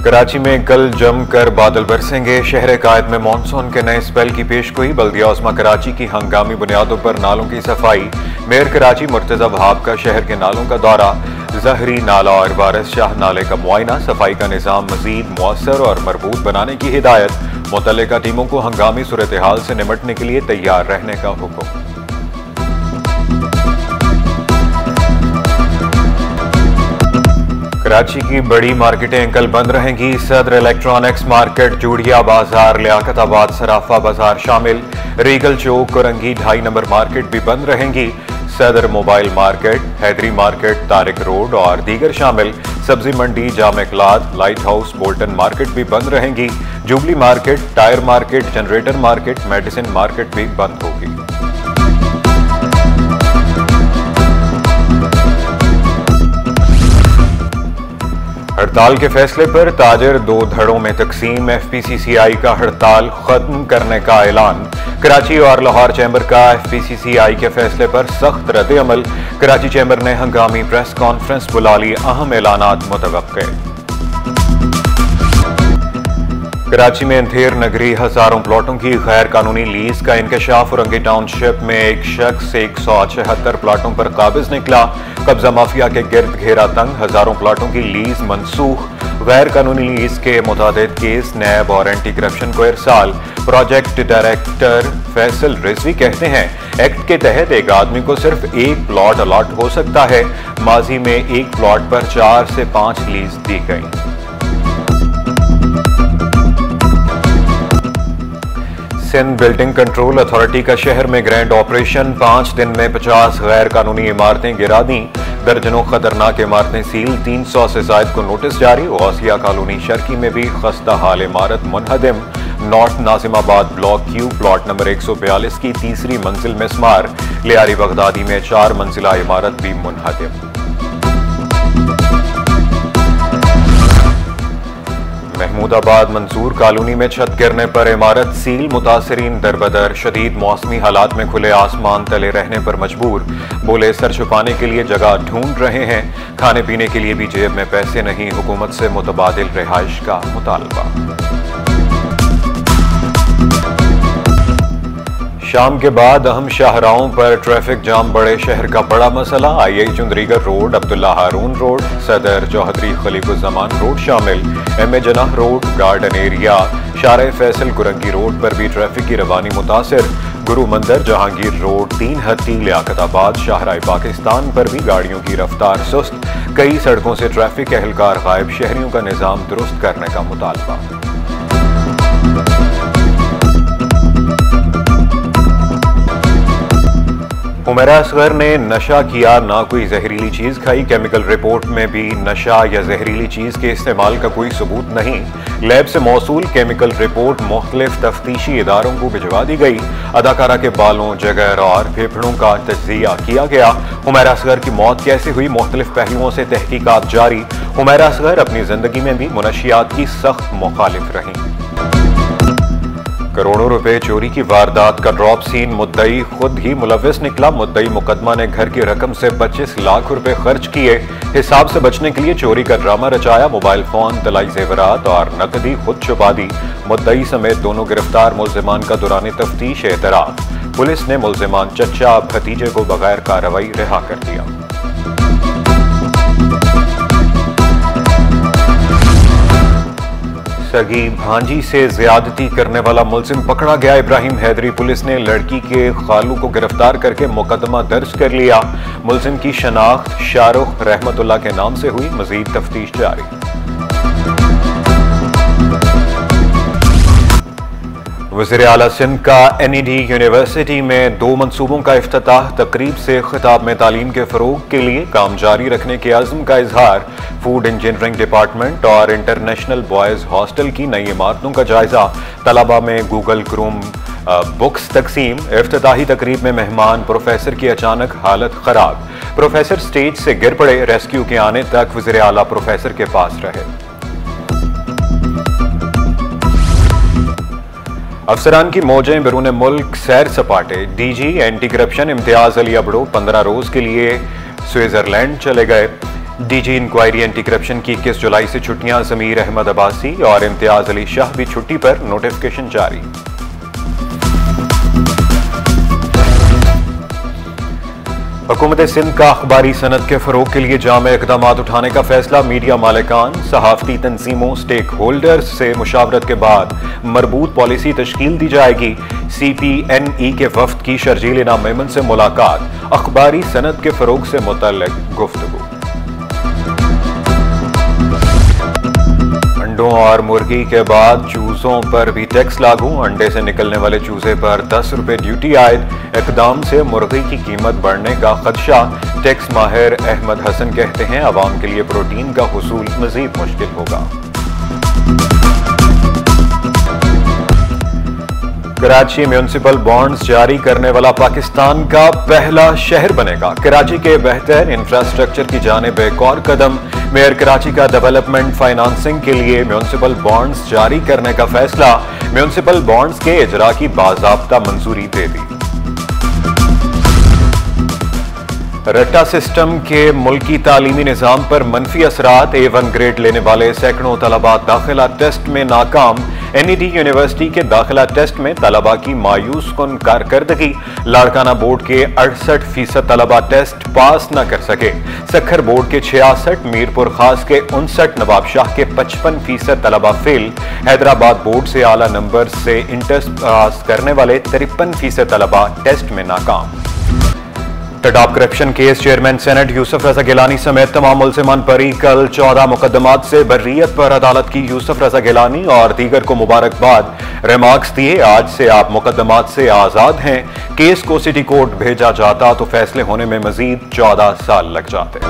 कराची में कल जमकर बादल बरसेंगे। शहर कायद में मानसून के नए स्पेल की पेशगोई। बल्दिया उस्मा कराची की हंगामी बुनियादों पर नालों की सफाई। मेयर कराची मुर्तजा वहाब का शहर के नालों का दौरा। जहरी नाला और वारिस शाह नाले का मुआयना। सफाई का निज़ाम मजीद मुअस्सर और मरबूत बनाने की हिदायत। मुतल्लिका टीमों को हंगामी सूरत हाल से निमटने के लिए तैयार रहने का हुक्म। कराची की बड़ी मार्केटें कल बंद रहेंगी। सदर इलेक्ट्रॉनिक्स मार्केट, जूड़िया बाजार, लियाकताबाद, सराफा बाजार शामिल। Regal Chowk, Korangi 2.5 number market भी बंद रहेंगी। Saddar mobile market, Haidery market, Tariq road और दीगर शामिल। सब्जी मंडी, Jama cloth, lighthouse, Bolton market भी बंद रहेंगी। Jubilee market, tyre market, generator market, medicine market भी बंद होगी। हड़ताल के फैसले पर ताजर 2 धड़ों में तकसीम। FPCCI का हड़ताल खत्म करने का ऐलान। कराची और लाहौर चैम्बर का FPCCI के फैसले पर सख्त रद्द अमल। कराची चैम्बर ने हंगामी प्रेस कॉन्फ्रेंस बुला ली। अहम ऐलानात मुतवक्के। कराची में अंधेर नगरी हजारों प्लॉटों की गैर कानूनी लीज का इंकशाफ। औरंगी टाउनशिप में एक शख्स 176 प्लाटों पर काबिज निकला। कब्जा माफिया के गिर्द घेरा तंग। हजारों प्लाटों की लीज मनसूख। गैर कानूनी लीज के मुतादिद केस नैब और एंटी करप्शन को इरसाल। प्रोजेक्ट डायरेक्टर फैसल रिजवी कहते हैं, एक्ट के तहत एक आदमी को सिर्फ 1 प्लॉट अलॉट हो सकता है। माजी में 1 प्लॉट पर 4 से 5 लीज दी गई। सिंध बिल्डिंग कंट्रोल अथॉरिटी का शहर में ग्रैंड ऑपरेशन। 5 दिन में 50 गैर कानूनी इमारतें गिरा दी। दर्जनों खतरनाक इमारतें सील। 300 से जायद को नोटिस जारी। गौसिया कॉलोनी शर्की में भी खस्ता हाल इमारत मुनहदिम। North Nazimabad block Q plot number 142 की 3री मंजिल में स्मार। लियारी बगदादी में 4 मंजिला इमारत भी मुनहदिम। महमूदाबाद मंसूर कॉलोनी में छत गिरने पर इमारत सील। मुतासरीन दरबदर। शदीद मौसमी हालात में खुले आसमान तले रहने पर मजबूर। बोले सर छुपाने के लिए जगह ढूंढ रहे हैं। खाने पीने के लिए भी जेब में पैसे नहीं। हुकूमत से मुतबादिल रिहाइश का मुतालबा। शाम के बाद अहम शाहराहों पर ट्रैफिक जाम। बड़े शहर का बड़ा मसला। II चुंदरीगर रोड, अब्दुल्ला हारून रोड, सदर चौधरी खलीफुज़्ज़मान रोड शामिल। MA जनाह रोड, गार्डन एरिया, शारे फैसल, कुरंगी रोड पर भी ट्रैफिक की रवानी मुतासिर। गुरु मंदिर, जहांगीर रोड, 3 हत्ती, लियाकताबाद, शाहराह पाकिस्तान पर भी गाड़ियों की रफ्तार सुस्त। कई सड़कों से ट्रैफिक एहलकार गायब। शहरियों का निज़ाम दुरुस्त करने का मुतालबा। हुमैरा असगर ने नशा किया, ना कोई जहरीली चीज खाई। केमिकल रिपोर्ट में भी नशा या जहरीली चीज के इस्तेमाल का कोई सबूत नहीं। लैब से मौसूल केमिकल रिपोर्ट मुख्तलिफ तफ्तीशी इदारों को भिजवा दी गई। अदाकारा के बालों, जगर और फेफड़ों का तज्जिया किया गया। हुमैरा असगर की मौत कैसे हुई, मुख्तलिफ पहलुओं से तहकीकात जारी। हुमैरा असगर अपनी जिंदगी में भी मुनशियात की सख्त मुखालिफ रहीं। करोड़ों रुपए चोरी की वारदात का ड्रॉप सीन। मुद्दई खुद ही मुलविस निकला। मुद्दई मुकदमा ने घर की रकम से 25 लाख रुपए खर्च किए। हिसाब से बचने के लिए चोरी का ड्रामा रचाया। मोबाइल फोन, तलाई जेवरात और नकदी खुद छुपा दी। मुद्दई समेत दोनों गिरफ्तार मुल्जिमान का दौरान तफ्तीश एतराफ। पुलिस ने मुल्जिमान चचा भतीजे को बगैर कार्रवाई रिहा कर दिया। सगी भांजी से ज्यादती करने वाला मुल्जिम पकड़ा गया। इब्राहिम हैदरी पुलिस ने लड़की के खालू को गिरफ्तार करके मुकदमा दर्ज कर लिया। मुल्जिम की शनाख्त शाहरुख रहमतुल्लाह के नाम से हुई। मजीद तफ्तीश जारी। वज़ीर आला सिंध का NED यूनिवर्सिटी में 2 मंसूबों का इफ्तिताह। तकरीब से खिताब में तालीम के फ़रोग के लिए काम जारी रखने के अज़्म का इजहार। फूड इंजीनियरिंग डिपार्टमेंट और इंटरनेशनल बॉयज़ हॉस्टल की नई इमारतों का जायजा। तलबा में गूगल क्रोम बुक्स तकसीम। इफ्तिताही तकरीब में मेहमान प्रोफेसर की अचानक हालत खराब। प्रोफेसर स्टेज से गिर पड़े। रेस्क्यू के आने तक वज़ीर आला प्रोफेसर के पास रहे। अफसरान की मौजें बैरून मुल्क सैर सपाटे। DG anti corruption Imtiaz Ali Abro 15 रोज के लिए स्विट्जरलैंड चले गए। डीजी इंक्वायरी एंटी करप्शन की 21 जुलाई से छुट्टियां, ज़मीर अहमद अब्बासी और इम्तियाज अली शाह भी छुट्टी पर, नोटिफिकेशन जारी। हुकूमत सिंध का अखबारी सनत के फरोग के लिए जामे इकदाम उठाने का फैसला। मीडिया मालिकान, सहाफती तंजीमों, स्टेक होल्डर्स से मुशावरत के बाद मरबूत पॉलिसी तश्कील दी जाएगी। CPNE के वफ्द की शर्जील इनाम मेमन से मुलाकात, अखबारी सनत के फरोग से मुतल्लिक गुफ्तगू। अंडों और मुर्गी के बाद चूजों पर भी टैक्स लागू, अंडे से निकलने वाले चूजे पर 10 रुपए ड्यूटी आयद। इकदाम से मुर्गी की कीमत बढ़ने का खदशा। टैक्स माहिर अहमद हसन कहते हैं अवाम के लिए प्रोटीन का हुसूल मजीद मुश्किल होगा। कराची म्यूनिसिपल बॉन्ड्स जारी करने वाला पाकिस्तान का पहला शहर बनेगा। कराची के बेहतर इंफ्रास्ट्रक्चर की जानिब एक और कदम। मेयर कराची का डेवलपमेंट फाइनेंसिंग के लिए म्यूनिसिपल बॉन्ड्स जारी करने का फैसला। म्यूनिसिपल बॉन्ड्स के इजरा की बाज़ाब्ता मंजूरी दे दी। रट्टा सिस्टम के मुल्की तालीमी निज़ाम पर मनफी असरात। A1 ग्रेड लेने वाले सैकड़ों तलबा दाखिला टेस्ट में नाकाम। NED यूनिवर्सिटी के दाखिला टेस्ट में तलबा की मायूस कुन कारकर्दगी। लाड़काना बोर्ड के 68% तलबा टेस्ट पास न कर सके। सखर बोर्ड के 66, मीरपुर खास के 59, नवाब शाह के 55% तलबा फेल। हैदराबाद बोर्ड से आला नंबर से इंटर पास करने वाले 53% तलबा टेस्ट में नाकाम। टडाप corruption case chairman senate Yusuf Raza Gilani समेत तमाम मुलजिमान बरी। कल 14 मुकदमात से बर्रियत पर अदालत की। यूसुफ रजा गिलानी और दीगर को मुबारकबाद। रिमार्क्स दिए, आज से आप मुकदमात से आजाद हैं। केस को सिटी कोर्ट भेजा जाता तो फैसले होने में मजीद 14 साल लग जाते।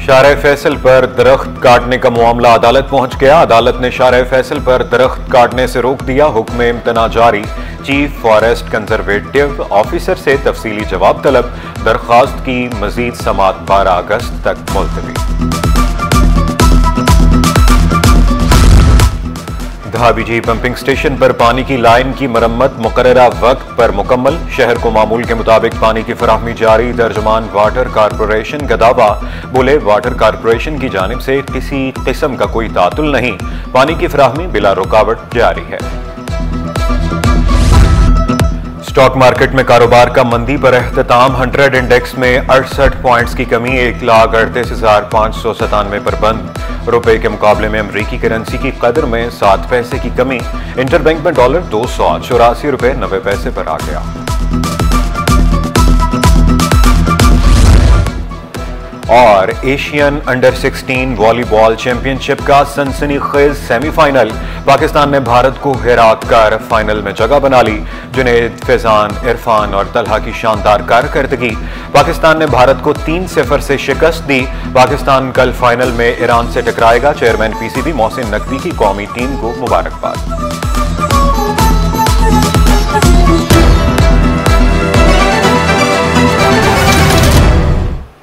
शारे फैसल पर दरख्त काटने का मामला अदालत पहुंच गया। अदालत ने शारे फैसल पर दरख्त काटने से रोक दिया। हुक्म इम्तना जारी। चीफ फॉरेस्ट कंजर्वेटिव ऑफिसर से तफसीली जवाब तलब। दरख्वास्त की मजीद समाअत 12 अगस्त तक मुलतवी। धाबीजी पंपिंग स्टेशन पर पानी की लाइन की मरम्मत मुकर्ररा वक्त पर मुकम्मल। शहर को मामूल के मुताबिक पानी की फराहमी जारी। तर्जुमान वाटर कारपोरेशन का दावा। बोले, वाटर कारपोरेशन की जानिब से किसी किस्म का कोई तातुल नहीं। पानी की फराहमी बिला रुकावट जारी है। स्टॉक मार्केट में कारोबार का मंदी पर एहतताम। 100 इंडेक्स में 68 पॉइंट्स की कमी, 1,38,597 पर बंद। रुपए के मुकाबले में अमरीकी करेंसी की कदर में 7 पैसे की कमी। इंटरबैंक में डॉलर 284 रुपए 90 पैसे पर आ गया। और एशियन अंडर 16 वॉलीबॉल चैंपियनशिप का सनसनीखेज सेमीफाइनल। पाकिस्तान ने भारत को हरा कर फाइनल में जगह बना ली। जुनैद, फैजान, इरफान और तलहा की शानदार कारकर्दगी। पाकिस्तान ने भारत को 3-0 से शिकस्त दी। पाकिस्तान कल फाइनल में ईरान से टकराएगा। चेयरमैन PCB मोहसिन नकवी की कौमी टीम को मुबारकबाद।